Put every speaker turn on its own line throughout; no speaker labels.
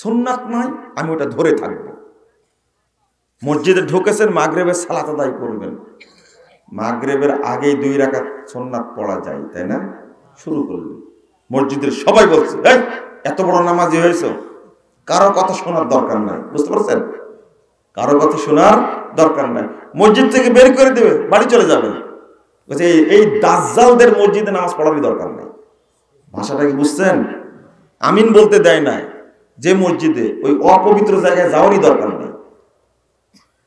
সুন্নাত নয়, আমি ওটা ধরে থাকবো। মসজিদে ঢুকেছেন, মাগরিবের সালাত আদায় করবেন, মাগরিবের আগেই 2 রাকাত সুন্নাত পড়া যায়, তাই না? শুরু করলেন, মসজিদের সবাই বলছে এই এত বড় নামাজি হয়েছে, কারো কথা শোনার দরকার নাই। বুঝতে পারছেন? কারো কথা শোনার দরকার নাই, মসজিদ থেকে বের করে দেবে, বাড়ি চলে যাবেন। বলছে এই দাজ্জালদের মসজিদে নামাজ পড়ারই দরকার নাই। ভাষাটা কি বুঝছেন? আমিন বলতে দেয় না যে মসজিদে, ওই অপবিত্র জায়গায় যাওয়ারই দরকার নেই।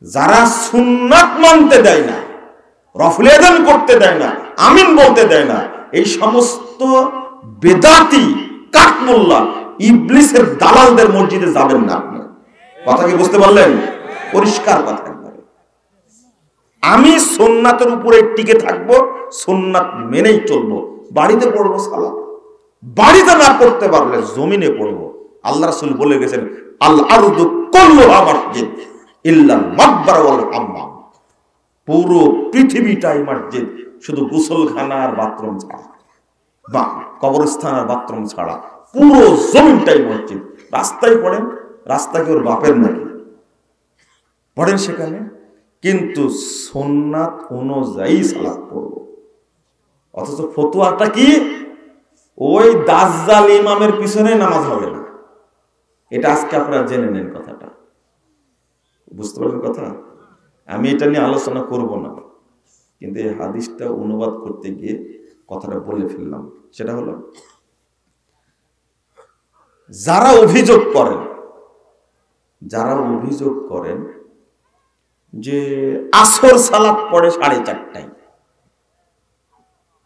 যারা সুন্নাত মানতে দেয় না, রফুল আযান করতে দেয় না, আমিন বলতে দেয় না, এই সমস্ত বেদাতি কাঠমোল্লা ইবলিসের দালালদের মসজিদে যাবেন না আপনি। কথা কি বুঝতে পারলেন? পরিষ্কার কথা একবারে। আমি সুন্নাতের উপরে টিকে থাকবো, সুন্নাত মেনেই চলবো। বাড়িতে পড়বো সালাত, বাড়িতে না পড়তে পারলে জমিনে পড়বো। আল্লাহ রাসূল বলে গেছেন আল আরদু কুল্লুহা মাসজিদ ইল্লাল মাকবারা ওয়াল হাম্মাম। পুরো পৃথিবীটাই মসজিদ, শুধু গোসলখানা আর বাথরুম ছাড়া, বা কবরস্থান আর বাথরুম ছাড়া পুরো জমিনটাই মসজিদ। রাস্তায় পড়েন, রাস্তা কি ওর বাপের নাকি? পড়েন সেখানে, কিন্তু সুন্নাত অনুযায়ী সালাত পড়ব। অথচ ফতোয়াটা কি? ওই দাজ্জাল ইমামের পিছনে নামাজ হবে না। এটা আজকে আপনারা জেনে নেন কথাটা। বুঝতে পারলেন কথা? আমি এটা নিয়ে আলোচনা করব না, কিন্তু এই হাদিসটা অনুবাদ করতে গিয়ে কথাটা বলে ফেললাম। সেটা হলো, যারা অভিযোগ করেন যে আসর সালাত পড়ে 4:30টায়,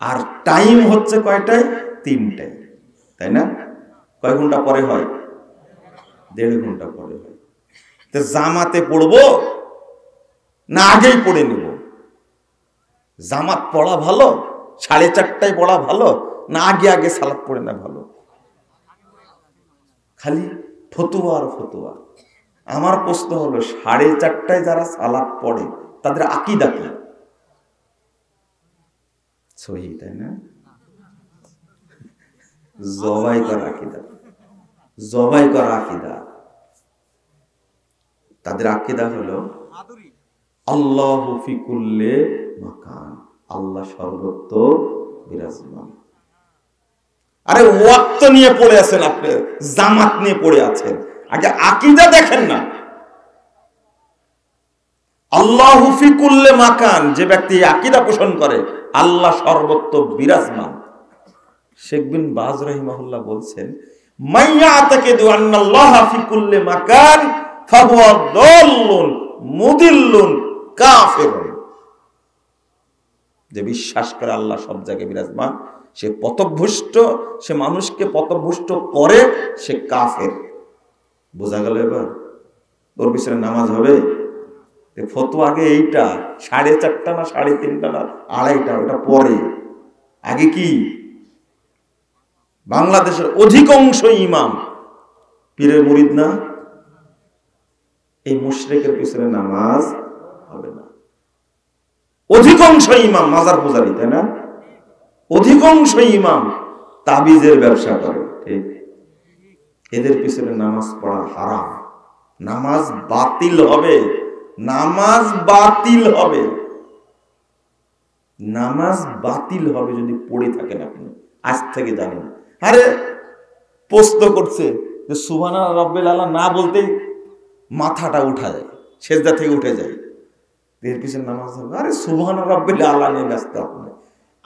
আর টাইম হচ্ছে কয়টায়? 3টায়, তাই না? কয় ঘন্টা পরে হয়? 1.5 ঘন্টা পরে হয়। তো জামাতে পড়বো না আগেই পড়ে নেব? জামাত পড়া ভালো, 4:30টায় পড়া ভালো, না আগে সালাত পড়ে না ভালো? খালি ফতুয়া আর ফতুয়া। আমার প্রশ্ন হলো, 4:30টায় যারা সালাত পড়ে তাদের আকীদা কি? সহি, তাই না? জবাই করা আকীদা। তাদের আকীদা হলো আল্লাহু ফি কুল্লি মাকান, আল্লাহ সর্বত্র বিরাজমান। আরে ওয়াক্ত নিয়ে পড়ে আছেন আপনি, জামাত নিয়ে পড়ে আছেন, আগে আকীদা দেখেন না। আল্লাহু ফি কুল্লি মাকান, যে ব্যক্তি আকীদা পোষণ করে আল্লাহ সর্বত্র বিরাজমান। শেখ বিন বাজ রাহিমাহুল্লাহ বলছেন, মাইয়াতাকিদু আন্নাল্লাহা ফি কুল্লি মাকান ফাহুয়া দাল্লুন মুদিল্লুন কাফিরুন। যে বিশ্বাস করে আল্লাহ সব জায়গায় বিরাজমান, সে পথভ্রষ্ট, সে মানুষকে পথভ্রষ্ট করে, সে কাফের। বোঝা গেল এবার? ওর পিছনে নামাজ হবে? ফতোয়া আগে এইটা, 4:30টা না 3:30টা না 2:30টা, ওটা পরে। আগে কি? বাংলাদেশের অধিকাংশ ইমাম পীরের মুরিদ না? এই মুশরিকের পিছনে নামাজ হবে না। অধিকাংশ ইমাম মাজার পূজারী, তাই না? অধিকাংশ ইমাম তাবিজের ব্যবসা করে, ঠিক? এদের পিছনে নামাজ পড়া হারাম। নামাজ বাতিল হবে, নামাজ বাতিল হবে, নামাজ বাতিল হবে যদি পড়ে থাকেন আপনি। আজ থেকে জানেন। আরে প্রশ্ন করছে যে সুবহান রাব্বিল আলা না বলতেই মাথাটা উঠা যায়, সেজদা থেকে উঠে যায়, এর পিছনে নামাজ হবে? আরে সুবহান রাব্বিল আলা নিয়ে ব্যস্ত আপনি,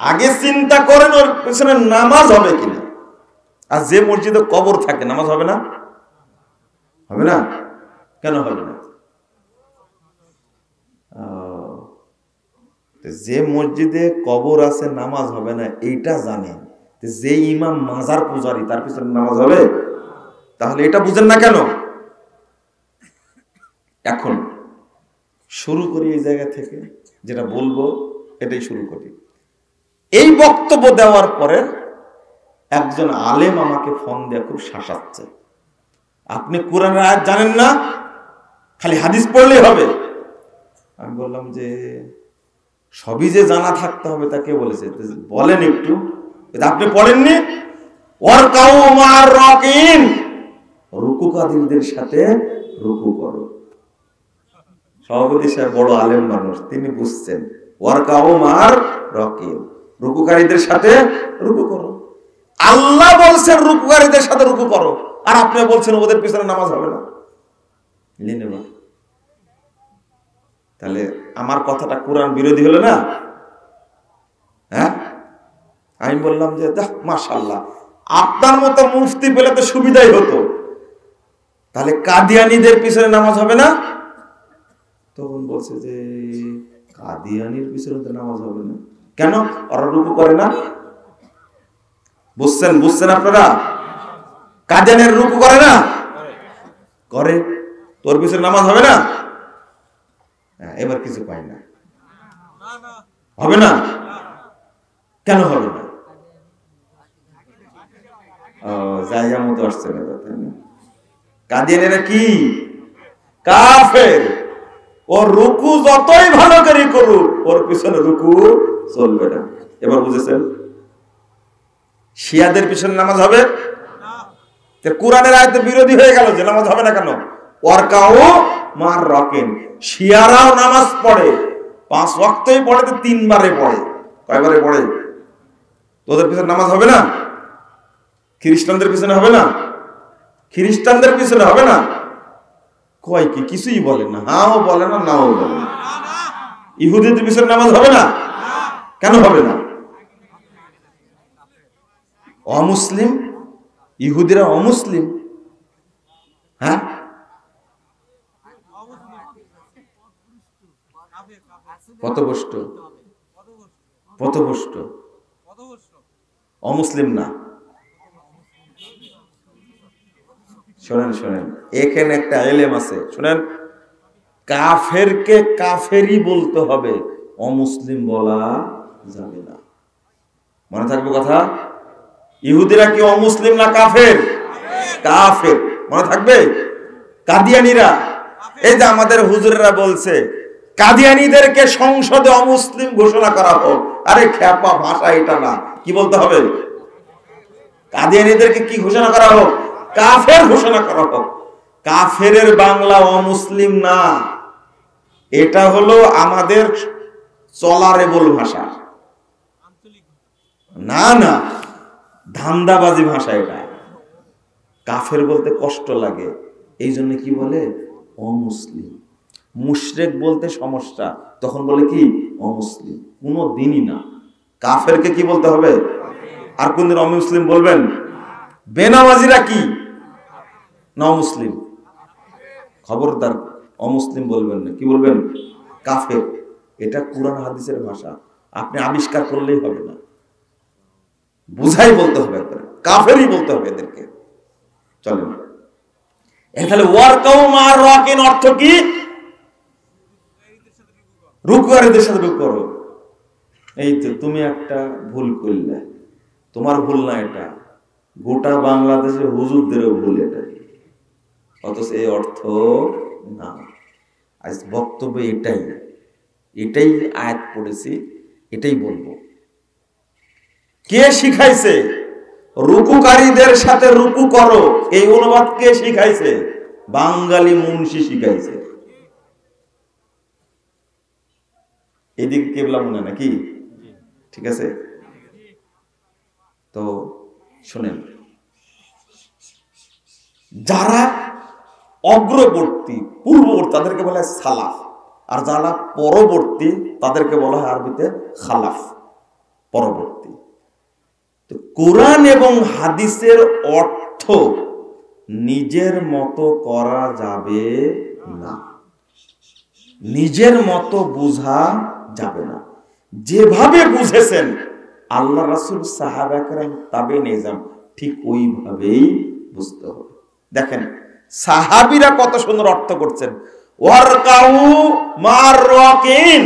আগে চিন্তা করেন ওর পিছনে নামাজ হবে কিনা। আর যে মসজিদে কবর থাকে নামাজ হবে না? হবে না? কেন হবে না? যে মসজিদে কবর আছে নামাজ হবে না এইটা জানেন, যে ইমাম মাজার পূজারী তার পিছনে নামাজ হবে? তাহলে এটা বুঝেন না কেন? এখন শুরু করি এই জায়গা থেকে, যেটা বলবো এটাই শুরু করি। এই বক্তব্য দেওয়ার পরে একজন আলেম আমাকে ফোন দিয়ে খুব শাসাচ্ছে, আপনি কোরআনের আয়াত জানেন না, খালি হাদিস পড়লেই হবে। আমি বললাম যে সবই যে জানা থাকতে হবে তা কে বলেছে? বলেন একটু। আপনি পড়েননি? রুকু রুকুকারীদের সাথে রুকু করো। সভাপতি সাহেব বড় আলেম মানুষ, তিনি বুঝছেন ওয়ারকাউ মার রাকিন, রুকুকারীদের সাথে রুকু করো। আল্লাহ বলছেন রুকুকারীদের সাথে রুকু করো, আর আপনি বলছেন ওদের পিছনে নামাজ হবে না। তাহলে আমার কথাটা কোরআন বিরোধী হলো না? হ্যাঁ, আমি বললাম যে মাশাআল্লাহ, আপনার মতো মুফতি পেলে তো সুবিধাই হতো। তাহলে কাদিয়ানীদের পিছনে নামাজ হবে না? তখন বলছে যে কাদিয়ানীর পিছনে তো নামাজ হবে না কেন? ওরা রুকু করে না। বুঝছেন আপনারা? কাদিয়ানের রুকু করে না? করে। তোর পিছনে নামাজ হবে না? এবার কিছু পাই না, হবে না। কেন হবে না? জায়গা মতো আসছে না। কাদিয়ানীরা কি? কাফের। ওর রুকু যতই ভালো করে করুক, ওর পিছনে রুকু চলবে না। এবার বুঝেছেন? শিয়াদের পিছনে নামাজ হবে? কোরআনের আয়াতের বিরোধী হয়ে গেল যে নামাজ হবে না কেন? ওয়ারকাউ মার রাকিন। শিয়ারাও নামাজ পড়ে, 5 ওয়াক্তই পড়ে, তো 3 বারে পড়ে। কয়বারে পড়ে? তোদের পিছনে নামাজ হবে না? খ্রিস্টানদের পিছনে হবে না? খ্রিস্টানদের পিছনে হবে না? কয় কি? কিছুই বলে না, হাও বলে না, নাও বলে না। ইহুদিদের পিছনে নামাজ হবে না? কেন হবে না? অমুসলিম, ইহুদিরা অমুসলিম। হ্যাঁ, পথভ্রষ্ট, পথভ্রষ্ট, অমুসলিম না। শোনেন, এখানে একটা এলেম আছে, শোনেন। কাফেরকে কাফেরই বলতে হবে, অমুসলিম বলা যাবে না। মনে থাকবে কথা? ইহুদিরা কি অমুসলিম না কাফের? কাফের, মনে থাকবে। কাদিয়ানীরা, এই যে আমাদের হুজুরেরা বলছে কাদিয়ানীদেরকে সংসদে অমুসলিম ঘোষণা করা হোক। আরে খ্যাপা ভাষা এটা না, কি বলতে হবে? কাদিয়ানীদেরকে কি ঘোষণা করা হোক? কাফের ঘোষণা করা হোক। কাফেরের বাংলা অমুসলিম না, এটা হলো আমাদের চলারেবল ভাষা। না না, ধান্দাবাজি ভাষা এটা। কাফের বলতে কষ্ট লাগে, এই জন্য কি বলে? অমুসলিম। মুশরিক বলতে সমস্যা, তখন বলে কি? অমুসলিম। কোনো দিনই না। কাফেরকে কি বলতে হবে? আর কোনদিন অমুসলিম বলবেন? বেনামাজিরা কি না মুসলিম? খবরদার অমুসলিম বলবেন না। কি বলবেন? কাফের। এটা কুরআন হাদিসের ভাষা, আপনি আবিষ্কার করলেই হবে না, বুঝাই বলতে হবে, কাফেরই বলতে হবে এদেরকে। চলেন, তাহলে ওয়ারকাউ মার রাকিন অর্থ কি? রুকুকারীদের সাথে রুকু করো। এই তো তুমি একটা ভুল করলে, তোমার ভুল না এটা, গোটা বাংলাদেশের হুজুরদেরও ভুল এটা, অথচ এই অর্থ না। আজ বক্তব্য এটাই আয়াত পড়েছি, এটাই বলবো। কে শিখাইছে রুকুকারীদের সাথে রুকু করো? এই অনুবাদ কে শিখাইছে? বাঙালি মুন্সি শিখাইছে। এদিকে কেবলা মনে নাকি? ঠিক আছে, তো শুনেন, যারা অগ্রবর্তী পূর্ববর্তী তাদেরকে বলা হয় সালাফ, আর যারা পরবর্তী তাদেরকে বলা হয় আরবিতে খালাফ, পরবর্তী। তো কোরআন এবং হাদিসের অর্থ নিজের মতো করা যাবে না, নিজের মতো বোঝা যাবে না। যেভাবে বুঝেছেন আল্লাহ রাসূল, সাহাবা কেরাম, তাবেঈন, ঠিক ওইভাবেই বুঝতে হবে। দেখেন সাহাবীরা কত সুন্দর অর্থ করছেন, ওয়ারকাউ মার রাকিন।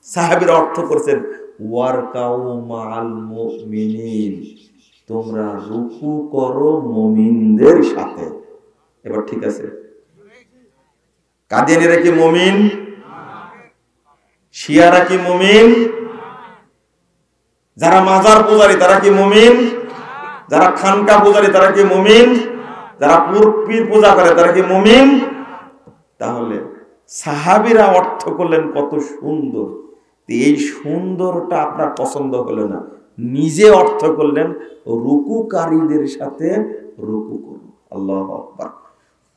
সাহাবীরা অর্থ করছেন ওয়ারকাউ মাল মুমিনিন, তোমরা রুকু করো মুমিনদের সাথে। এবার ঠিক আছে, কাদিয়ানীরা কি মুমিন? শিয়ারা কি মুমিন? যারা মাজার পূজারী তারা কি মুমিন? যারা খানকা পূজারী তারা কি মুমিন? যারা পীর পূজা করে তারা কি মুমিন? তাহলে সাহাবীরা অর্থ করলেন কত সুন্দর, এই সুন্দরটা আপনার পছন্দ হলো না, নিজে অর্থ করলেন রুকুকারীদের সাথে রুকু করুন। আল্লাহু আকবার,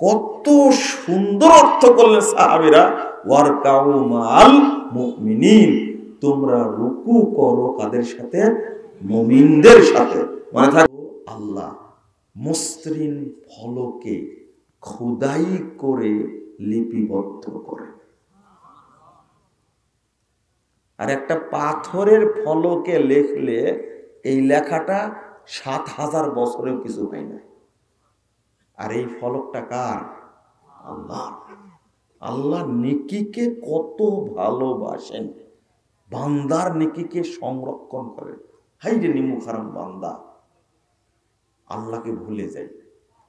কত সুন্দর অর্থ করলেন সাহাবীরা, ওয়ারকাউ মাল মুমিনিন, তোমরা রুকু করো কাদের সাথে? মুমিনদের সাথে। মনে থাকো, আল্লাহ মসৃণ ফলকে খোদাই করে লিপিবদ্ধ করে, আর একটা পাথরের ফলকে লেখলে এই লেখাটা ৭,০০০ বছরেও কিছু হয় না। আর এই ফলকটা কার? আল্লাহ। আল্লাহ নেকিকে কত ভালোবাসেন, বান্দার নেকিকে সংরক্ষণ করে। হাই রে নিমুখারাম বান্দা, আল্লাহকে ভুলে যায়।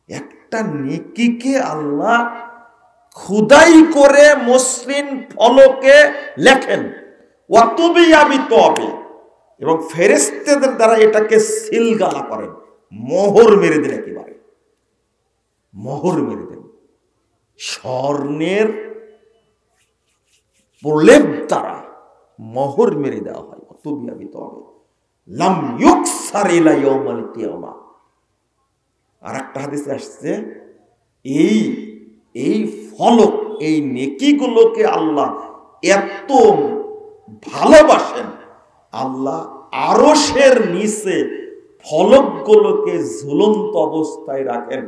একটা নেকিকে আল্লাহ খোদাই করে মসৃণ ফলকে লেখেন, এবং ফেরেশতাদের দ্বারা এটাকে সিলগালা করেন, মোহর মেরে দেন, একেবারে মোহর মেরে দেন, স্বর্ণের প্রলেপ দ্বারা মোহর মেরে দেওয়া হয়। লাম ইউকসার ইলা ইয়াউমিল কিয়ামা। আর একটা হাদিসে আসছে, এই ফলক, এই নেকিগুলোকে আল্লাহ এত ভালোবাসেন, আল্লাহ আরশের নিচে ফলকগুলোকে ঝুলন্ত অবস্থায় রাখেন,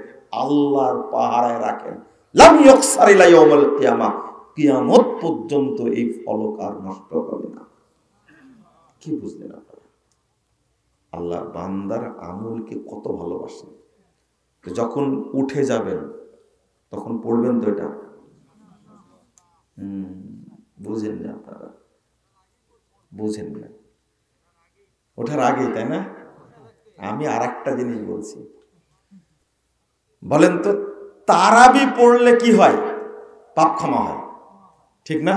আল্লাহর পাহারায় রাখেন। লাম ইউকসার ইলা ইয়াউমিল কিয়ামা, কিয়ামত পর্যন্ত এই ফলক আর নষ্ট হবে না। কি বুঝলেন আপনারা? আল্লাহর বান্দার আমলকে কত ভালোবাসেন। যখন উঠে যাবেন তখন পড়বেন তো এটা, বুঝেন না আপনারা? বুঝেন না, ওঠার আগেই, তাই না? আমি আর একটা জিনিস বলছি, বলেন তো, তারাবি পড়লে কি হয়? পাপ ক্ষমা হয়, ঠিক না?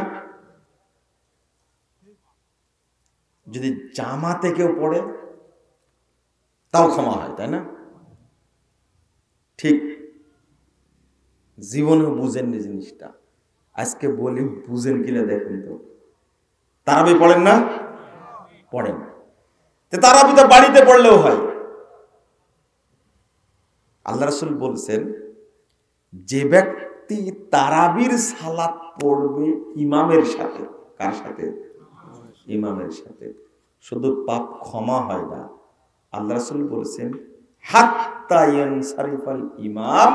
যদি জামাতে কেউ পড়ে তাও ক্ষমা হয়, তাই না? ঠিক জীবনেও বুঝেননি জিনিসটা, আজকে বলি বুঝেন কিনা দেখেন তো। তারাবি পড়েন না? পড়েন। তারাবি তো বাড়িতে পড়লেও হয়। আল্লাহ রাসূল বলছেন, যে ব্যক্তি তারাবির সালাত পড়বে ইমামের সাথে, কার সাথে? ইমামের সাথে, শুধু পাপ ক্ষমা হয় না, আল্লাহ রাসূল বলেছেন হাত্তা ইয়ানসারিফাল ইমাম,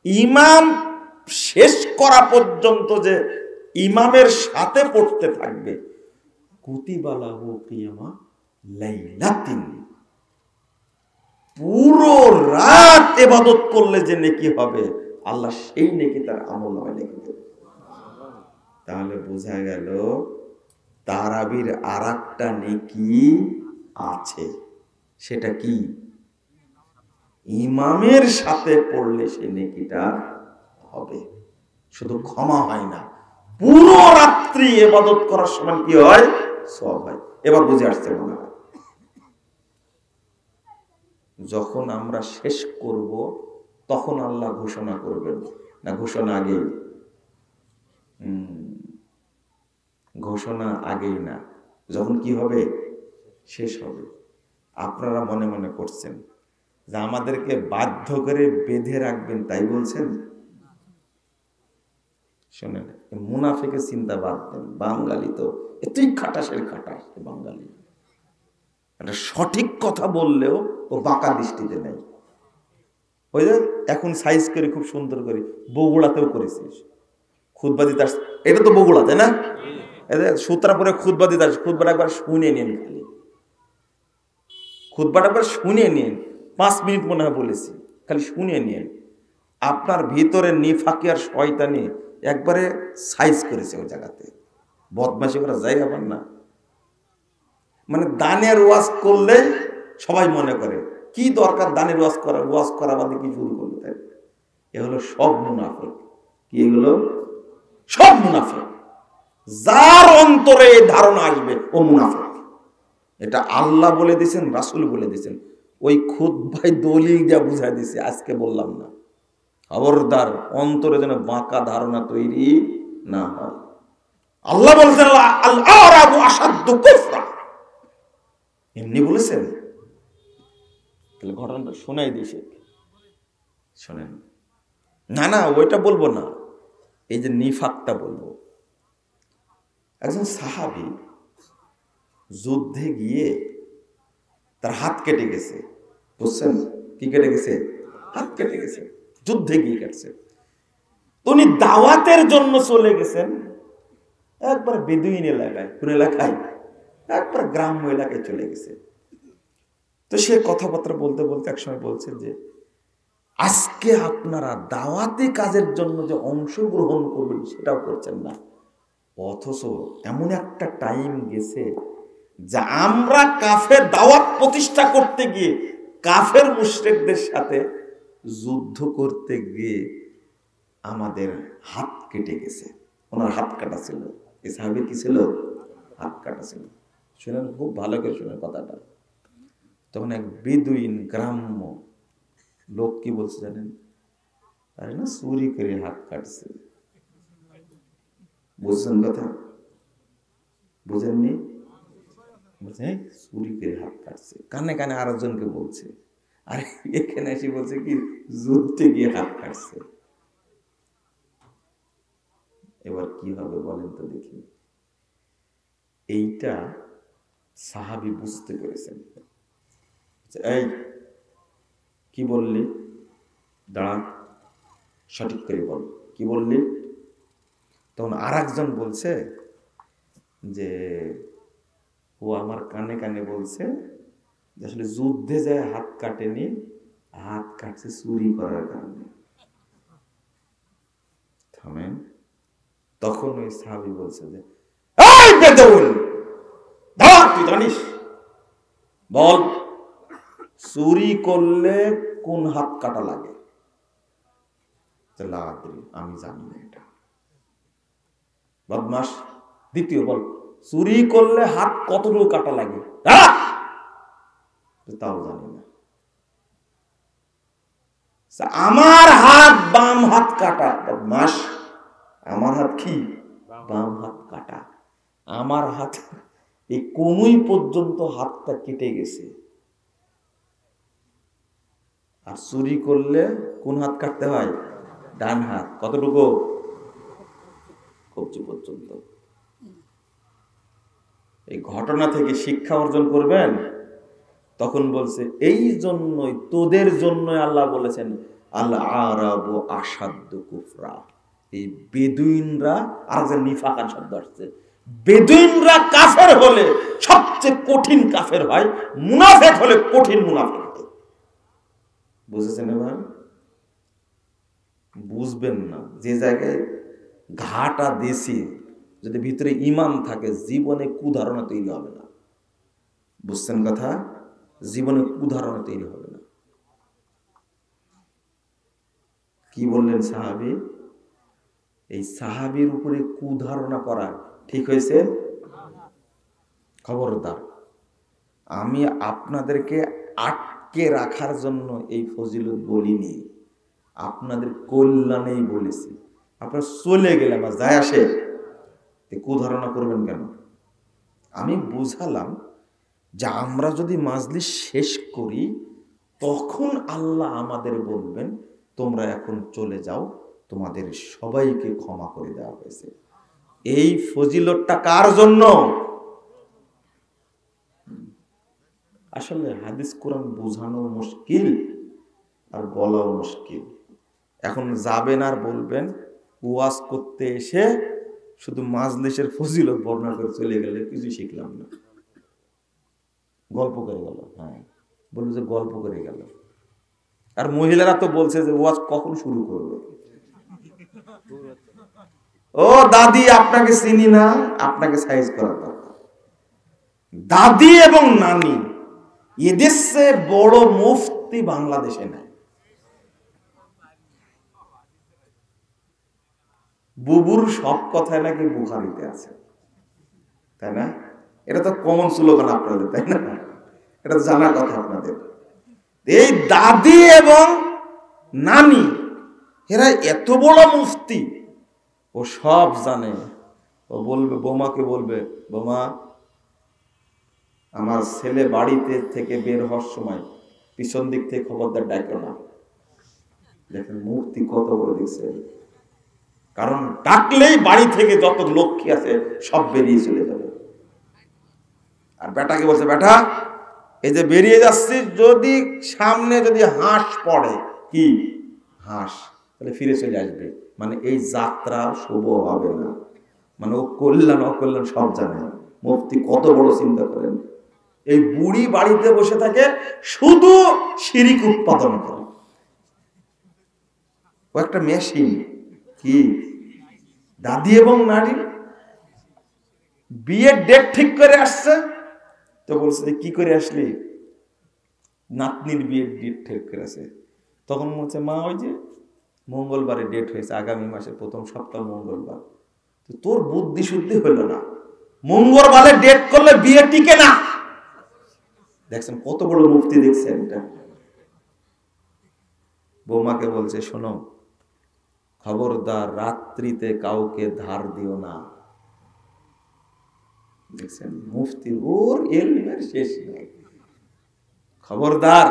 ইমাম শেষ করা পর্যন্ত যে ইমামের সাথে পড়তে থাকবে, কুতিবা লাহু কিয়ামা লাইলাতিন, পুরো রাত ইবাদত করলে যে নেকি হবে, আল্লাহ সেই নেকি তার আমলনামায় লিখে দেবে। তাহলে বোঝা গেল তারাবির আরেকটা নেকি আছে, সেটা কি? ইমামের সাথে পড়লে সেই নেকিটা হবে। শুধু ক্ষমা হয় না, পুরো রাত্রি ইবাদত করার সময় কি হয়? সওয়াব হয়। এবার বুঝে আসছে মনে হয়? যখন আমরা শেষ করব তখন আল্লাহ ঘোষণা করবেন, না ঘোষণা আগেই? ঘোষণা আগেই না, যখন কি হবে? শেষ হবে। আপনারা মনে মনে করছেন যে আমাদেরকে বাধ্য করে বেঁধে রাখবেন, তাই বলছেন? শোনেন, মুনাফিকের চিন্তা বাদ দেন। বাঙালি তো এতই খাটাসের খাটাস, বাঙালি একটা সঠিক কথা বললেও ও বাঁকা দৃষ্টিতে নেই। ওই যে এখন সাইজ করে খুব সুন্দর করে বগুড়াতেও করেছিস খুতবা দিতে, এটা তো বগুড়া, তাই না? সুতরা পরে খুতবা দিতে, খুতবাটা একবার শুনে নিন, খালি খুতবাটা একবার শুনে নিন, 5 মিনিট মনে হয় বলেছি, খালি শুনে নিন। আপনার ভিতরে নিফাকি আর শয়তানি একবারে সাইজ করেছে ওই জায়গাতে, বদমাশি করা যায় আবার না। মানে দানের ওয়াজ করলে সবাই মনে করে কি দরকার দানের ওয়াজ করা, ওয়াজ করা বাদে কি শুরু করবে, তাই? এগুলো সব মুনাফিক। কি এগুলো? সব মুনাফিক। যার অন্তরে এই ধারণা আসবে ও মুনাফিক। এটা আল্লাহ বলে দিয়েছেন, রাসূল বলে দিয়েছেন। ওই খুতবায় দলিল দিয়া বুঝাই দিছে, আজকে বললাম না। খবরদার অন্তরে যেন বাঁকা ধারণা তৈরি না হয়। আল্লাহ বলছেন আল আরাবু আসাদ্দু কুফরা, এমনি বলেছেন। তাহলে ঘটনাটা শোনাই দিছে, শোনেন। না না ওইটা বলবো না, এই যে নিফাকটা বলবো। একজন সাহাবী যুদ্ধে গিয়ে তার হাত কেটে গেছে, বুঝছেন? কি কেটে গেছে? হাত কেটে গেছে, যুদ্ধে গিয়ে কাটছে। উনি দাওয়াতের জন্য চলে গেছেন একবার বেদুইন এলাকায়, কোন এলাকায়? একবার গ্রাম্য এলাকায় চলে গেছে। তো সে কথাবার্তা বলতে বলতে একসময় বলছে যে আজকে আপনারা দাওয়াতি কাজের জন্য যে অংশগ্রহণ করবেন সেটাও করছেন না, অথচ এমন একটা টাইম গেছে যে আমরা কাফের দাওয়াত প্রতিষ্ঠা করতে গিয়ে কাফের মুশরিকদের সাথে যুদ্ধ করতে গিয়ে আমাদের হাত কেটে গেছে। ওনার হাত কাটা ছিল, এই সাহাবীর কি ছিল? হাত কাটা ছিল। শুনেন, খুব ভালো করে শুনেন কথাটা। তখন এক বেদুইন গ্রাম্য লোক কি বলছে জানেন? আরে না, চুরি করে হাত কাটছে। বুঝছেন কথা? বুঝেননি? বলছে চুরি করে হাত কাটছে, কানে কানে আরো জনকে বলছে। আরে এখানে এসে বলছে কি যুদ্ধে গিয়ে হাত কাটছে। এবার কি হবে বলেন তো দেখি। এইটা সাহাবী বুঝতে পেরেছেন। এই কি বললি, দাঁড়া, সঠিক করে বল, কি বললি? তখন আর একজন বলছে যে ও আমার কানে কানে বলছে যে আসলে যুদ্ধে যায় হাত কাটেনি, হাত কাটছে চুরি করার কারণে। থামেন। তখন ওই সাহাবী বলছে যে এই বেদউন, দাঁড়া, তুই জানিস, বল চুরি করলে কোন হাত কাটা লাগে? আমি জানি না এটা। বদমাস, দ্বিতীয় বল, চুরি করলে হাত কতটুকু কাটা লাগে? তাও জানি না। আমার হাত বাম হাত কাটা। বদমাস, আমার হাত কি? বাম হাত কাটা। আমার হাত এই কনুই পর্যন্ত হাতটা কেটে গেছে। আর চুরি করলে কোন হাত কাটতে হয়? ডান হাত। কতটুকু? কবজি পর্যন্ত। এই ঘটনা থেকে শিক্ষা অর্জন করবেন। তখন বলছে এই জন্যই, তোদের জন্যই আল্লাহ বলেছেন আল আরাবু আসাদ্দু কুফরা। এই বেদুইনরা, আর যে নিফাকান শব্দ আসছে, বেদুইনরা কাফের হলে সবচেয়ে কঠিন কাফের হয়, মুনাফিক হলে কঠিন মুনাফিক হয়। বুঝেছেন? এবার বুঝবেন না, যে জায়গায় ঘাটা দেশি, যদি ভিতরে ঈমান থাকে জীবনে কুধারণা তৈরি হবে না। বুঝছেন কথা? জীবনে কুধারণা তৈরি হবে না। কি বললেন সাহাবী? এই সাহাবীর উপরে কুধারণা করা ঠিক হয়েছে? খবরদার, আমি আপনাদেরকে আটকে রাখার জন্য এই ফজিলত বলিনি, আপনাদের কল্যাণেই বলেছি। আপনারা চলে গেলে আমার যায় আসে, কুধারণা করবেন কেন? আমি বুঝালাম যে আমরা যদি মাজলিস শেষ করি তখন আল্লাহ আমাদের বলবেন তোমরা এখন চলে যাও, তোমাদের সবাইকে ক্ষমা করে দেওয়া হয়েছে। এই ফজিলতটা কার জন্য? আসলে হাদিস কোরআন বোঝানো মুশকিল আর বলাও মুশকিল। এখন যাবেন আর বলবেন ওয়াজ করতে এসে শুধু মাজলিসের ফজিলত বর্ণনা করে চলে গেলে কিছু শিখলাম না, গল্প করে গেল। হ্যাঁ, বললো যে গল্প করে গেল। আর মহিলারা তো বলছে যে ওয়াজ কখন শুরু করবে। ও দাদি, আপনাকে চিনি না, আপনাকে সাইজ করা দরকার। দাদি এবং নানি, এদের চেয়ে বড় মুফতি বাংলাদেশে নাই। বুবুর সব কথায় নাকি বুখারীতে আছে, তাই না? এটা তো কমন স্লোগান আপনাদের, তাই না? এটা জানা কথা আপনাদের। এই দাদি এবং নানি এরা এত বড় মুফতি, ও সব জানে। ও বলবে, বোমাকে বলবে, বোমা আমার ছেলে বাড়িতে থেকে বের হওয়ার সময় পিছন দিক থেকে খবরদার ডাকো না। দেখেন মুফতি কত বড় দেখছে, কারণ ডাকলেই বাড়ি থেকে যত লক্ষ্মী আছে সব বেরিয়ে চলে যাবে। আর বেটাকে বলছে, বেটা এই যে বেরিয়ে যাচ্ছি, যদি সামনে যদি হাঁস পড়ে, কি হাঁস, তাহলে ফিরে চলে আসবে, মানে এই যাত্রা শুভ হবে না। মানে ও কল্যাণ অকল্যাণ সব জানে। মুফতি কত বড় চিন্তা করেন। এই বুড়ি বাড়িতে বসে থাকে, শুধু শিরিক উৎপাদন করে। ও একটা মেশিন। কি দাদি এবং নারী বিয়ের ডেট ঠিক করে আসছে, তো বলছে কি করে আসলি? নাতনির বিয়ের ডেট ঠিক করেছে। তখন বলছে, মা ওই যে মঙ্গলবারে ডেট হয়েছে, আগামী মাসের প্রথম সপ্তাহ মঙ্গলবার। তো তোর বুদ্ধি শুদ্ধি হইল না, মঙ্গলবারে ডেট করলে বিয়ে টিকে না। দেখছেন কত বড় মুফতি, দেখছেন এটা। বৌমাকে বলছে, শোনো খবরদার রাত্রিতে কাউকে ধার দিও না। দেখছেন মুফতি, ওর এলমের শেষ নেই। খবরদার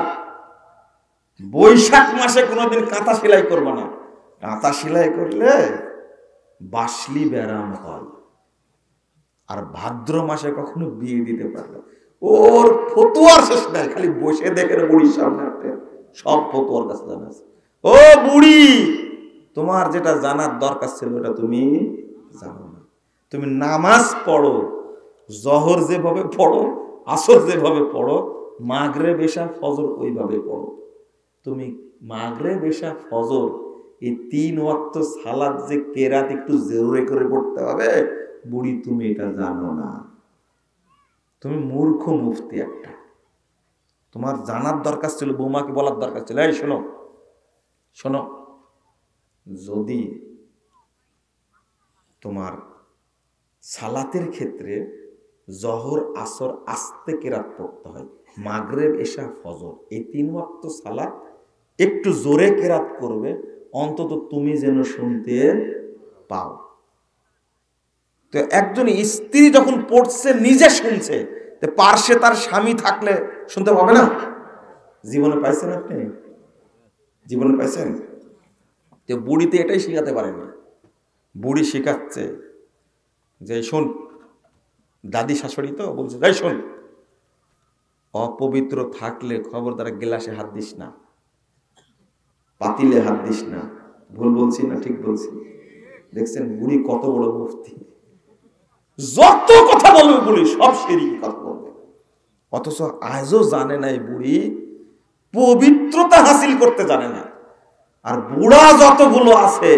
বৈশাখ মাসে কোনোদিন কাঁথা সেলাই করবে না। কাঁথা সেলাই করলে বাসলি ব্যারাম হয়। আর ভাদ্র মাসে কখনো বিয়ে দিতে পারবে। ওর ফতুয়ার শেষ নাই, খালি বসে দেখে বুড়ির সামনে সব ফতুয়ার কাছে জানা আছে। ও বুড়ি, তোমার যেটা জানার দরকার ছিল ওটা তুমি জানো না। তুমি নামাজ পড়ো, জহর যেভাবে পড়ো, আসর যেভাবে পড়ো, মাগরিব এশা ফজর ওইভাবে পড়ো। তুমি মাগরিব এশা ফজর এই 3 ওয়াক্ত সালাত যে কেরাত একটু জোরে করে পড়তে হবে, বুড়ি তুমি এটা জানো না। তুমি মূর্খ মুফতি একটা। তোমার জানার দরকার ছিল, বৌমাকে বলার দরকার ছিল, এই শোনো শোনো, যদি তোমার সালাতের ক্ষেত্রে জহর আসর আস্তে কেরাত পড়তে হয়, মাগরিব এশা ফজর এই 3 ওয়াক্ত সালাত একটু জোরে কেরাত করবে, অন্তত তুমি যেন শুনতে পাও। তো একজন স্ত্রী যখন পড়ছে নিজে শুনছে, তো পার্শ্বে তার স্বামী থাকলে শুনতে পাবে না? জীবনে পাইছেন আপনি? জীবনে পাইছেন? তো বুড়িতে এটাই শেখাতে পারেনি। বুড়ি শেখাচ্ছে যে শোন, দাদি শাশুড়ি তো বলছে, যাই শোন, অপবিত্র থাকলে খবরদার গ্লাসে হাত দিস না, পাতিলে হাত দিস না। ভুল বলছি না ঠিক বলছি? দেখছেন বুড়ি কত বড় মুফতি। যত কথা বলবে বুড়ি সব শিরকি কথা বলবে, অথচ আজও জানে না এই বুড়ি পবিত্রতা হাসিল করতে জানে না। আর বুড়া যতগুলো আছে,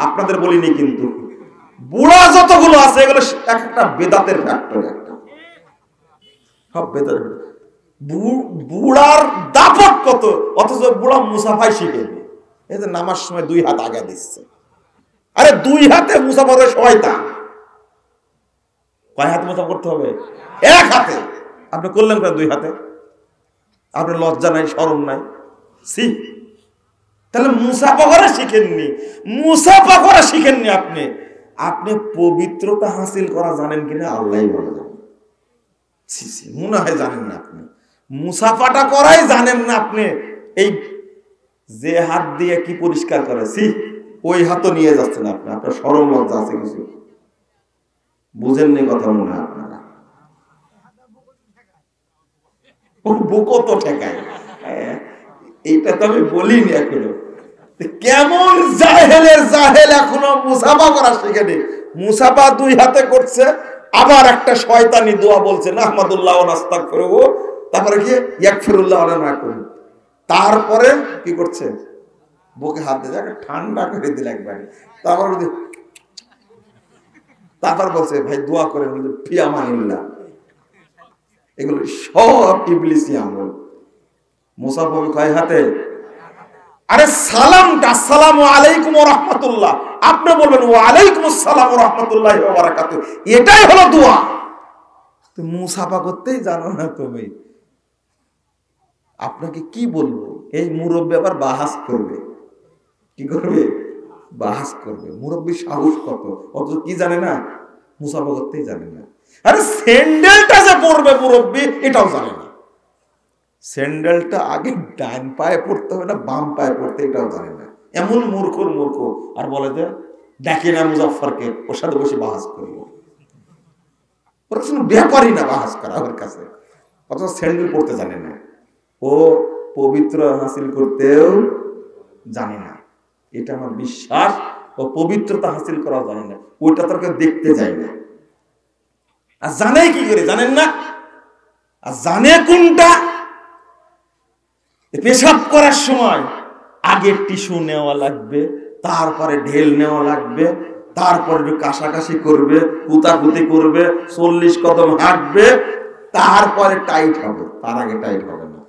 আপনাদের বলিনি কিন্তু, বুড়া যতগুলো আছে এগুলো একটা বেদাতের ফ্যাক্টরি, একটা সব বেদাতের। বুড়ার দাপট কত, অথচ বুড়া মুসাফাই শিখে। এই যে নামার সময় 2 হাত আগে দিচ্ছে, আরে 2 হাতে মুসাফার শয়তান। কয় হাতে মুসাফা করতে হবে? 1 হাতে। আপনি করলেন কেন 2 হাতে? আপনার লজ্জা নাই, শরম নাই? সি, তাহলে মুসাফা করা শিখেননি, মুসাফা করা শিখেননি আপনি। আপনি পবিত্রতা হাসিল করা জানেন কিনা আল্লাহই ভালো জানেন। সি সি, মনে হয় জানেন না আপনি। মুসাফাটা করাই জানেন না আপনি। এই যে হাত দিয়ে কি পরিষ্কার করে, সি, ওই হাতও নিয়ে যাচ্ছেন আপনি। আপনার শরম লজ্জা আছে কিছু? বুঝেননি কথা মনে হয় আপনারা। বুকও তো ঠেকায়, এইটা তো আমি বলিনি এখনো। কেমন জাহেলের জাহেল এখনো মুসাফা করা শিখেনি। মুসাফা 2 হাতে করছে, আবার একটা শয়তানি দোয়া বলছে, নাহমাদুল্লাহ ওয়া নাস্তাগফিরুহু, তারপরে কি ইয়াগফিরুল্লাহ ওয়া না করুন। তারপরে কি করছে? বুকে হাত দিয়ে ঠান্ডা করে দিল একবার। তারপর বলছে, ভাই দোয়া করে ফিয়ামানিল্লাহ। এগুলো সব ইবলিসি আমল। মুসাফা কয় হাতে? আরে সালামটা আসসালামু আলাইকুম ওয়া রাহমাতুল্লাহ, আপনি বলবেন ওয়া আলাইকুম আসসালাম ওয়া রাহমাতুল্লাহি ওয়া বারাকাতুহু, এটাই হলো দোয়া। তো মুসাফা করতেই জানো না তুমি। আপনাকে কি বলবো, এই মুরব্বী আবার বাহাস করবে। কি করবে? বাহাস করবে। মুরব্বীর সাহস কত, অথচ কি জানে না, মুসাফা করতেই জানে না। আরে স্যান্ডেলটা যে পরবে মুরব্বী এটাও জানে না। স্যান্ডেলটা আগে ডান পায়ে পড়তে হবে না বাম পায়ে পড়তে, এটাও জানে না। এমন মূর্খ। আর বলে যে দেখে না মুজাফফরকে, ওর সাথে বসে বাহাস করিও। ওরা কোনো ব্যাপারই না বাহাস করা ওর কাছে, অথচ স্যান্ডেল পড়তে জানে না। ও পবিত্র হাসিল করতেও জানে না। এটা আমার বিশ্বাস, ও পবিত্রতা হাসিল করাও জানে না। ওইটা তাকে দেখতে যায় না। আর জানে কি করে জানেন না? আর জানে কোনটা? পেশাব করার সময় আগে টিস্যু নেওয়া লাগবে, তারপরে ঢেল নেওয়া লাগবে, তারপরে একটু কাশাকাশি করবে, কুতাকুতি করবে, 40 কদম হাঁটবে, তারপরে টাইট হবে। তার আগে টাইট হবে না।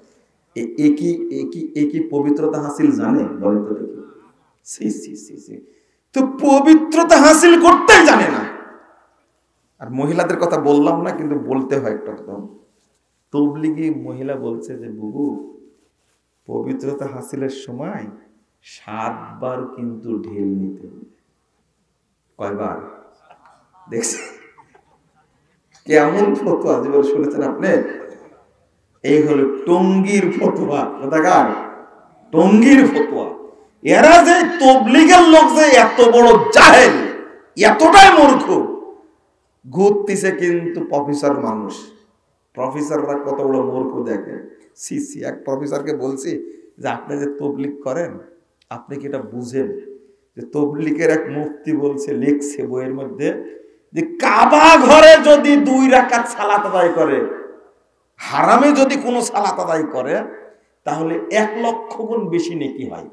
একই পবিত্রতা হাসিল জানে? বলেন তো দেখি। তো পবিত্রতা হাসিল করতেই জানে না। আর মহিলাদের কথা বললাম না, কিন্তু বলতে হয় একটা কথা। তবলিগি মহিলা বলছে যে বুবু, পবিত্রতা হাসিলের সময় 7 বার কিন্তু ঢেল নিতে হবে। কয়বার? দেখছি কেমন ফতোয়া জীবন শুনেছেন আপনি? এই হলো টঙ্গীর ফতোয়া। কোথাকার? টঙ্গীর ফতোয়া। এরা যে তবলিগের লোক যে এত বড় জাহেল, এতটাই মূর্খ, ঘুরতেছে কিন্তু প্রফেসর মানুষ। প্রফেসররা কত বড় মূর্খ দেখে। সিসি এক প্রফেসরকে বলছি যে আপনি যে তবলিগ করেন, আপনি কি এটা বুঝেন যে তবলিগের এক মুফতি বলছে, লিখছে বইয়ের মধ্যে, যে কাবা ঘরে যদি 2 রাকাত সালাত আদায় করে, হারামে যদি কোনো সালাত আদায় করে, তাহলে 1 লক্ষ গুণ বেশি নেকি হয়।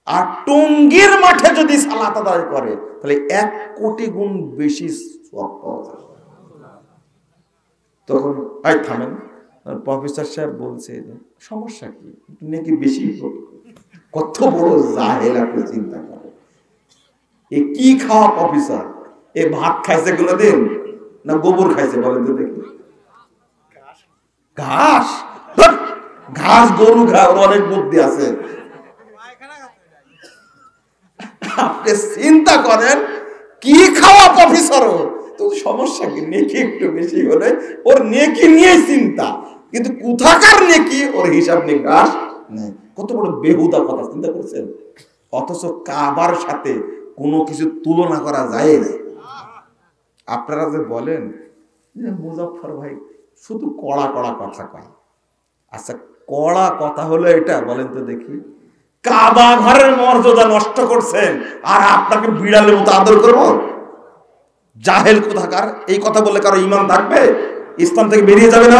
আর টঙ্গীর মাঠে যদি সালাত আদায় করে, তাহলে 1 কোটি গুণ বেশি সওয়াব পাওয়া যায়। তখন থামেন, প্রফেসর সাহেব বলছে সমস্যা কি, নেকি বেশি। কত বড় জাহেল আপনি চিন্তা করেন। এ কি খাওয়া প্রফেসর? এ ভাত খাইছে কোনোদিন না গোবর খাইছে? বলেন তো দেখি। ঘাস ঘাস গরু খায়, ওর অনেক বুদ্ধি আছে। আপনি চিন্তা করেন কি খাওয়া প্রফেসর। তো সমস্যা কি, নেকি একটু বেশি হলে ওর নেকি নিয়ে চিন্তা, কিন্তু কোথাকার নেকি ওর হিসাব নিকাশ নেই। কত বড় বেহুদা কথা চিন্তা করছেন। অথচ কাবার সাথে কোনো কিছু তুলনা করা যায় না। আপনারা যে বলেন যে মুজাফফর ভাই শুধু কড়া কথা কয়, আচ্ছা কড়া কথা হলো এটা? বলেন তো দেখি। কাবা ঘরের মর্যাদা নষ্ট করছেন, আর আপনাকে বিড়ালের মতো আদর করবো? জাহেল কোথাকার। এই কথা বলে কারো ঈমান থাকবে? ইসলাম থেকে বেরিয়ে যাবে না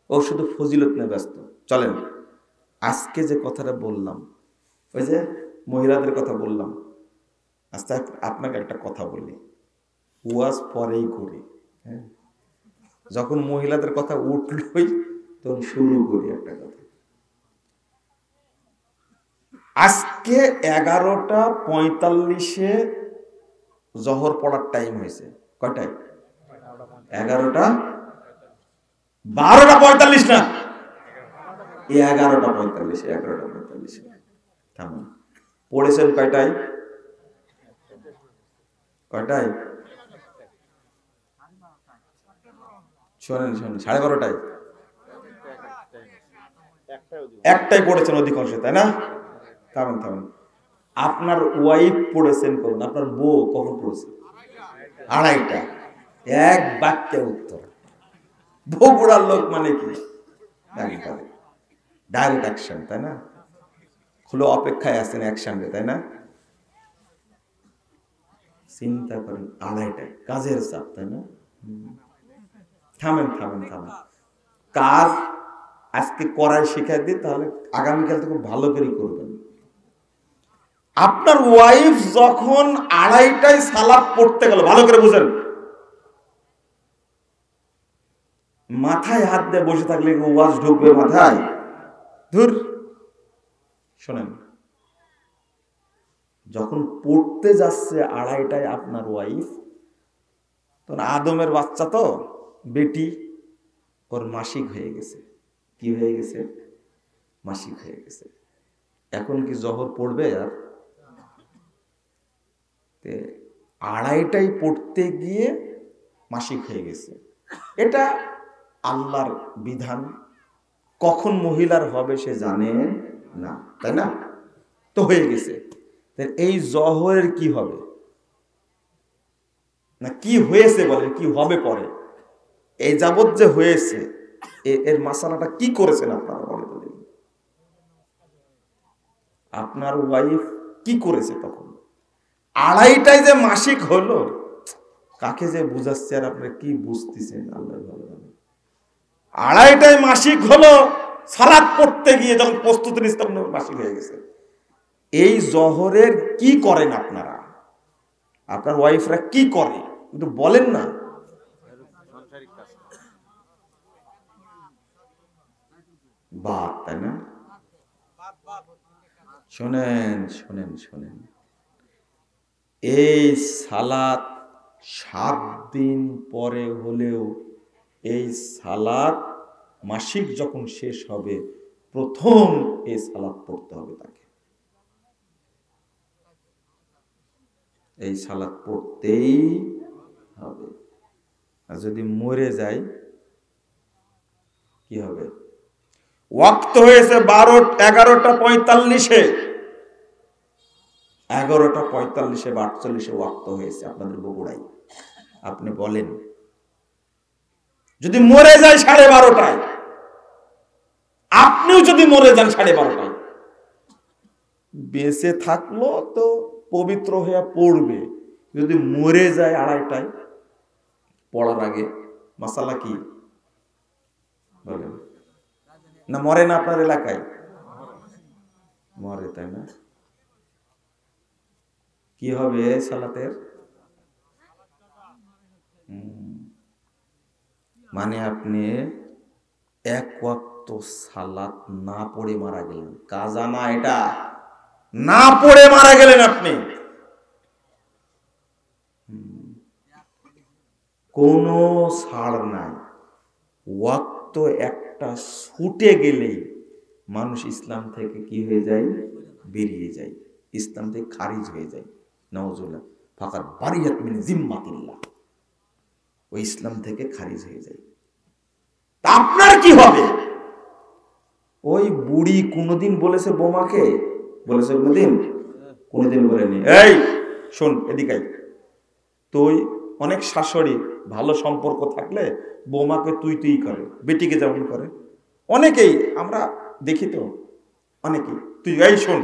ও শুধু ফজিলত নিয়ে ব্যস্ত। চলেন আজকে যে কথাটা বললাম, ওই যে মহিলাদের কথা বললাম, আজকে আপনাকে একটা কথা বলি, ওয়াজ পরেই করি। হ্যাঁ, যখন মহিলাদের কথা উঠলই তখন শুরু করি একটা কথা। আজকে 11:45 জহর পড়ার টাইম হয়েছে। কয়টায়? 11টা 12:45 না, 11:45। 11:45 থামুন। পড়েছেন কয়টায়? কয়টায়? শোনেন 12:30টায়। একটাই পড়েছেন অধিকাংশ, তাই না? থামেন। আপনার ওয়াইফ পড়েছেন কখন? আপনার বউ কখন পড়েছে? 2:30টা। এক বাক্যে উত্তর। বগুড়ার লোক মানে কি? ডাইরেক্ট অ্যাকশন, তাই না? খুলে অপেক্ষায় আছেন অ্যাকশনে, তাই না? চিন্তা করেন 2:30টায় কাজের চাপ, তাই না? থামেন। কাজ আজকে করাই শিখাই দিই, তাহলে আগামীকাল থেকে ভালো করে করবেন। আপনার ওয়াইফ যখন 2:30টায় সালাত পড়তে গেল, ভালো করে বুঝেন, মাথায় হাত দিয়ে বসে থাকলে ওয়াজ ঢুকবে মাথায়? ধুর। শোনেন, যখন পড়তে যাচ্ছে 2:30টায় আপনার ওয়াইফ, তখন আদমের বাচ্চা তো বেটি, ওর মাসিক হয়ে গেছে। কি হয়ে গেছে? মাসিক হয়ে গেছে। এখন কি জহর পড়বে? আর আড়াইটাই পড়তে গিয়ে মাসিক হয়ে গেছে। এটা আল্লাহর বিধান, কখন মহিলার হবে সে জানে না, তাই না? তো হয়ে গেছে। এই জহরের কি হবে না কি হয়েছে বলেন, কি হবে পরে? এই যাবৎ যে হয়েছে এর মাসালাটা কি করেছেন আপনারা বলে তো দেখুন। আপনার ওয়াইফ কি করেছে তখন? আড়াইটায় যে মাসিক হলো, কাকে যে বুঝাচ্ছে আর আপনারা কি বুঝতেছেন আল্লাহ ভালো জানে। আড়াইটায় মাসিক হলো, সালাত পড়তে গিয়ে যখন প্রস্তুতি নিচ্ছে তখন মাসিক হয়ে গেছে। এই জহরের কি করেন আপনারা? আপনার ওয়াইফরা কি করে একটু বলেন না। বাদ, তাই না? শোনেন শোনেন শোনেন, এই সালাত 7 দিন পরে হলেও এই সালাত মাসিক যখন শেষ হবে প্রথম এই সালাত পড়তে হবে তাকে। এই সালাত পড়তেই হবে। আর যদি মরে যায় কি হবে? ওয়াক্ত হয়েছে 11:45-এ, 11:45 বা 48 ওয়াক্ত হয়েছে আপনাদের বগুড়ায়। আপনি বলেন, যদি মরে যায় 12:30, আপনিও যদি মরে যান 12:30, বেঁচে থাকলো তো পবিত্র হয়ে পড়বে। যদি মরে যায় 2:30 পড়ার আগে, মাসালা কি বলেন? না মরে না আপনার এলাকায়? মরে, তাই না? কি হবে সালাতের? মানে আপনি এক ওয়াক্ত সালাত না পড়ে মারা গেলেন, কাজা না, এটা না পড়ে মারা গেলেন আপনি, কোনো ছাড় নাই। ওয়াক্ত একটা ছুটে গেলেই মানুষ ইসলাম থেকে কি হয়ে যায়? বেরিয়ে যায়, ইসলাম থেকে খারিজ হয়ে যায়। নাউজুবিল্লাহ, ফাকাদ বারিয়াত মিন জিম্মাতিল্লাহ, ওই ইসলাম থেকে খারিজ হয়ে যায়। তা আপনার কি হবে? ওই বুড়ি কোনদিন বলেছে বোমাকে? বলেছে কোনদিন? কোনদিন বলেনি। এই শোন এদিকে, তুই অনেক শাশুড়ি ভালো সম্পর্ক থাকলে বোমাকে তুই তুই করে, বেটিকে যেমন করে অনেকেই আমরা দেখি তো, অনেকেই। তুই এই শোন,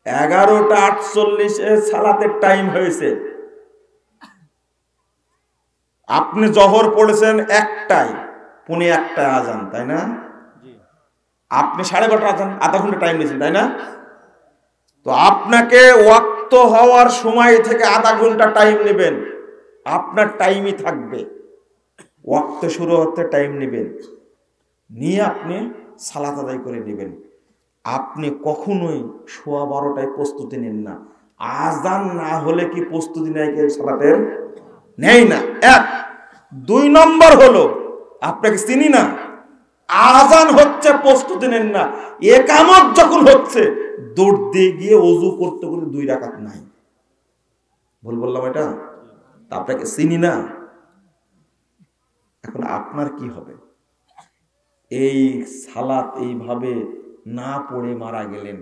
11:48 সালাতের টাইম হয়েছে, আপনি জহর পড়েছেন 1টায়, 1:45 আজান, তাই না? আপনি 12:30 আজান, আধা ঘন্টা টাইম নিয়েছেন, তাই না? তো আপনাকে ওয়াক্ত হওয়ার সময় থেকে আধা ঘন্টা টাইম নেবেন, আপনার টাইমই থাকবে। ওয়াক্ত শুরু হতে টাইম নেবেন, নিয়ে আপনি সালাত আদায় করে নেবেন। আপনি কখনোই 12:15 প্রস্তুতি নেন না। আজান না হলে কি প্রস্তুতি নেয় কেউ সালাতের? নেই না। 1 2 নম্বর হলো আপনাকে চিনি না, আজান হচ্ছে প্রস্তুতি নেন না। একামত যখন হচ্ছে দৌড় দিয়ে গিয়ে ওযু করতে করতে 2 রাকাত নাই। ভুল বললাম এটা? তা আপনাকে চিনি না। এখন আপনার কি হবে? এই সালাত এইভাবে না পড়ে মারা গেলেন,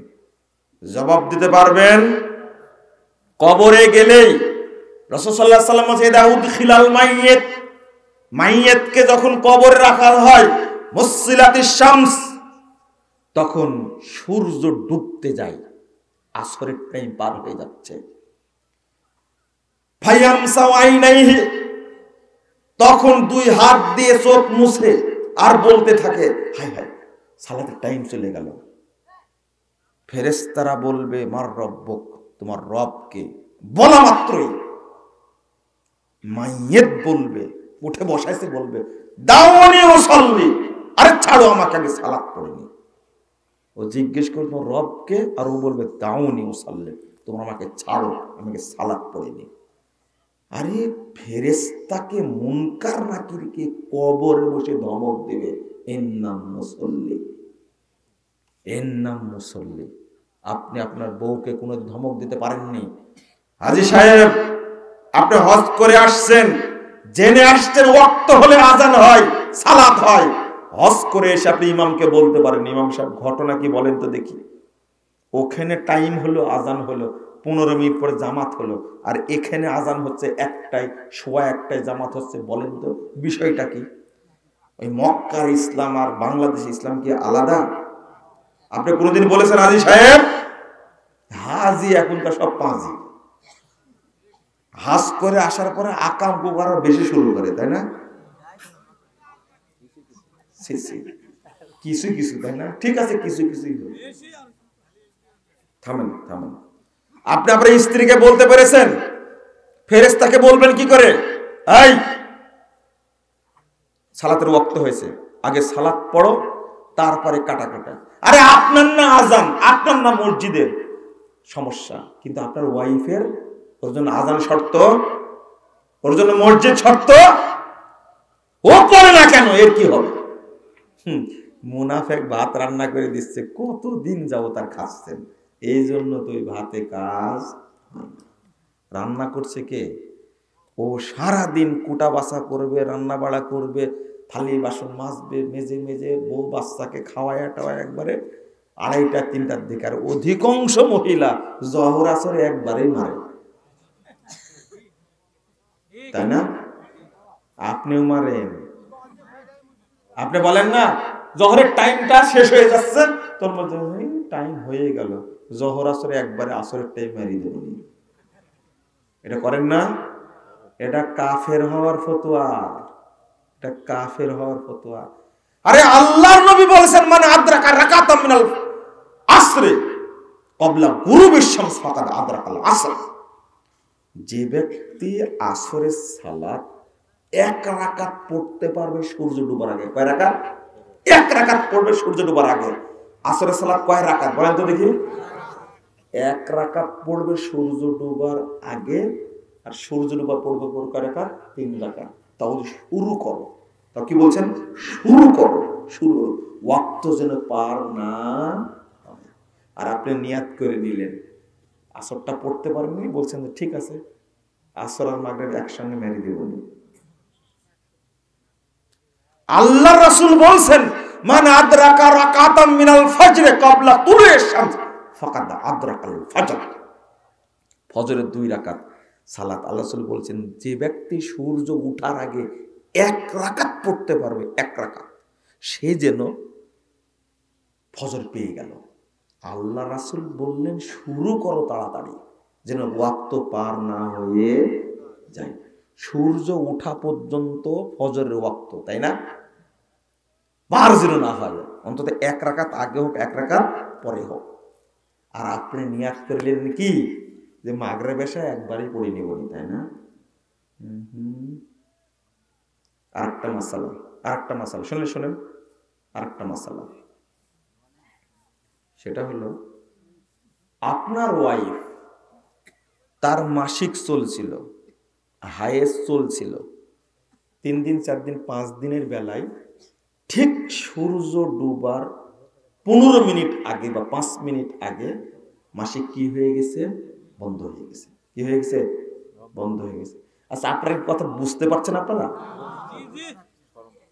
জবাব দিতে পারবেন? কবরে গেলেই রাসূল সাল্লাল্লাহু আলাইহি ওয়াসাল্লাম বলেন, দাউদ খিলাল মাইয়িত, মাইয়িতকে যখন কবরে রাখা হয়, মুসসিলাতিশ শামস, তখন সূর্য ডুবতে যায়, আসরের টাইম পার হয়ে যাচ্ছে। ফায়ামসাউ আইনাইহি, তখন 2 হাত দিয়ে চোখ মুছে আর বলতে থাকে, হায় হায় সালাতের টাইম চলে গেল। ফেরেশতারা বলবে, মার রব্বুক, তোমার রবকে। বলা মাত্রই মাইয়িত বলবে, উঠে বসাইছে, বলবে দাউনি উসাল্লি, আরে ছাড়ো আমাকে, আমি সালাত পড়ে নি। ও জিজ্ঞেস করবে তোমার রবকে, আর ও বলবে দাউনি উসাল্লি, তোমরা আমাকে ছাড়ো, আমাকে সালাত পড়ে নি। আরে ফেরেশতাকে মুনকার নাকিরকে কবরে বসে ধমক দেবে, এর নাম মুসল্লি, এর নাম মুসল্লি। আপনি আপনার বউকে কোনো ধমক দিতে পারেননি। হাজী সাহেব, আপনি হজ করে আসছেন, জেনে আসছেন ওয়াক্ত হলে আজান হয়, সালাত হয়। হজ করে এসে আপনি ইমামকে বলতে পারেন, ইমাম সাহেব ঘটনা কি বলেন তো দেখি। ওখানে টাইম হলো, আজান হলো, 15 মিনিট পরে জামাত হলো, আর এখানে আজান হচ্ছে 1টায়, সোয়া 1টায় জামাত হচ্ছে। বলেন তো বিষয়টা কি? ওই মক্কার ইসলাম আর বাংলাদেশের ইসলাম কি আলাদা? আপনি কোনোদিন বলেছেন হাজী সাহেব? হাজি এখনকার সব পাঁজি। হাজ করে আসার পরে আকাম কুকার বেশি শুরু করে, তাই না? কিছু কিছু, তাই না? ঠিক আছে, কিছু কিছু। থামেন থামেন। আপনি আপনার স্ত্রীকে বলতে পেরেছেন? ফেরেশতাকে বলবেন কি করে? এই সালাতের ওয়াক্ত হয়েছে, আগে সালাত পড়ো, তারপরে কাটা কাটা। আরে আপনার না আজান, আপনার না মসজিদের সমস্যা, কিন্তু আপনার ওয়াইফের, ওর জন্য আজান শর্ত, ওর জন্য মসজিদ শর্ত, ও পড়ে না কেন? এর কি হবে? মুনাফেক ভাত রান্না করে দিচ্ছে, কতদিন যাবো তার খাচ্ছেন, এই জন্য তো ওই ভাতে কাজ। রান্না করছে কে? ও সারাদিন কুটা বাসা করবে, রান্না বাড়া করবে, থালি বাসন মাজবে, মেজে মেজে বউ বাচ্চাকে খাওয়ায় টাওয়ায় একবারে 2:30 3টার দিকে। আর অধিকাংশ মহিলা জহর আসরে একবারেই মারে, তাই না? আপনিও মারেন। আপনি বলেন না জহরের টাইমটা শেষ হয়ে যাচ্ছে, তোর মধ্যে টাইম হয়ে গেল, জহর আসরে একবারে আসরের টাইম মারিয়ে দেবেন। এটা করেন না? এটা কাফের হওয়ার ফতোয়া, এটা কাফের হওয়ার ফতোয়া। আরে আল্লাহর নবী বলেছেন, মানে আদরাকা রাকাতাম মিনাল আসরে ক্বাবলা গুরুবিশ শামস ফাকাদ আদরাকাল আসর। যে ব্যক্তি আসরের সালাত 1 রাকাত পড়তে পারবে সূর্য ডুবার আগে। কয় রাকাত? 1 রাকাত পড়বে সূর্য ডুবার আগে। আসরের সালাত কয় রাকাত বলেন তো দেখি? 1 রাকাত পড়বে সূর্য ডুবার আগে, আর সূর্য ডুবা পড়বে কয় রাকাত? 3 রাকাত। তাহলে শুরু করো। তা কি বলছেন? শুরু করো, শুরু, ওয়াক্ত যেন পার না। আর আপনি নিয়াত করে নিলেন, আসরটা পড়তে পারেননি, বলছেন যে ঠিক আছে আসর আর মাগরিব একসঙ্গে মেরে দেব। আল্লাহ রাসূল বলছেন, মান আদরাকা রাকাতাম মিনাল ফজর ক্বাবলা তুলুইশ শামস ফাকাদ আদরাকাল ফজর। ফজরের 2 রাকাত সালাত, আল্লাহ রাসূল বলছেন যে ব্যক্তি সূর্য ওঠার আগে 1 রাকাত পড়তে পারবে, 1 রাকাত, সে যেন ফজর পেয়ে গেল। আল্লাহ রাসূল বললেন শুরু করো তাড়াতাড়ি, যেন ওয়াক্ত পার না হয়ে যায়। সূর্য ওঠা পর্যন্ত ফজরের ওয়াক্ত, তাই না? পার যেন না হয়, অন্তত 1 রাকাত আগে হোক, 1 রাকাত পরে হোক। আর আপনি নিয়াত করলেন কি যে মাগরিব এশা একবারই পড়ে নিব, তাই না? আরেকটা মাসালা শুনেন, আরেকটা মাসালা, সেটা হলো আপনার ওয়াইফ, তার মাসিক চলছিল, হাইয়েস্ট চলছিল 3 দিন 4 দিন 5 দিনের বেলায়, ঠিক সূর্য ডুবার 15 মিনিট আগে বা 5 মিনিট আগে মাসিক কি হয়ে গেছে? বন্ধ হয়ে গেছে। কি হয়ে গেছে? বন্ধ হয়ে গেছে। আচ্ছা, আপনার কথা বুঝতে পারছেন আপনারা?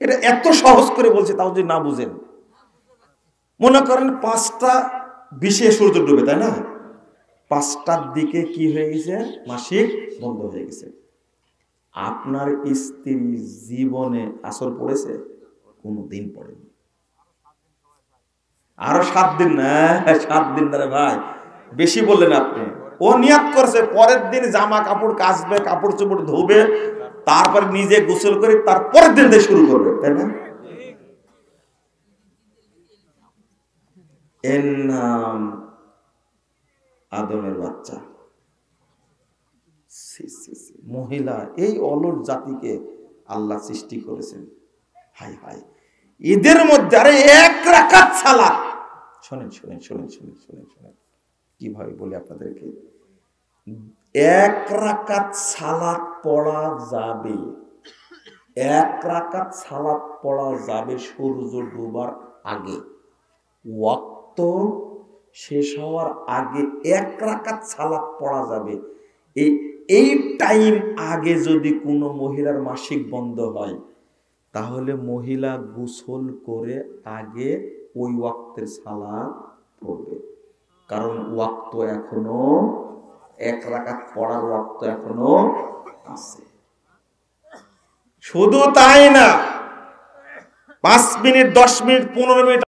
এটা এত সহজ করে বলছে, তাও যদি না বুঝেন, মনে করেন 5:20 সূর্য ডুবে, তাই না? 5টার দিকে কি হয়ে গেছে? মাসিক বন্ধ হয়ে গেছে। আপনার স্ত্রী জীবনে আসর পড়েছে? কোনদিন পড়েনি। আরো 7 দিন না, 7 দিন ধরে ভাই বেশি বললেন আপনি। ও নিয়াত করছে পরের দিন জামা কাপড় কাচবে, কাপড় চোপড় ধোবে, তারপর নিজে গোসল করে তারপরের দিন থেকে শুরু করবে, তাই না? এর নাম আদমের বাচ্চা। মহিলা, এই অলস জাতিকে আল্লাহ সৃষ্টি করেছেন। হাই হাই, এদের মধ্যে আরে 1 রাকাত সালাত, শুনেন কিভাবে বলি আপনাদেরকে। 1 রাকাত সালাত পড়া যাবে, 1 রাকাত সালাত পড়া যাবে সূর্য ডোবার আগে, ওয়াক্ত শেষ হওয়ার আগে 1 রাকাত সালাত পড়া যাবে। এই টাইম আগে যদি কোনো মহিলার মাসিক বন্ধ হয়, তাহলে মহিলা গোসল করে আগে ওই ওয়াক্তের সালাত পড়বে, কারণ ওয়াক্ত এখনো 1 রাকাত পড়ার ওয়াক্ত এখনো আছে। শুধু তাই না, 5 মিনিট 10 মিনিট 15 মিনিট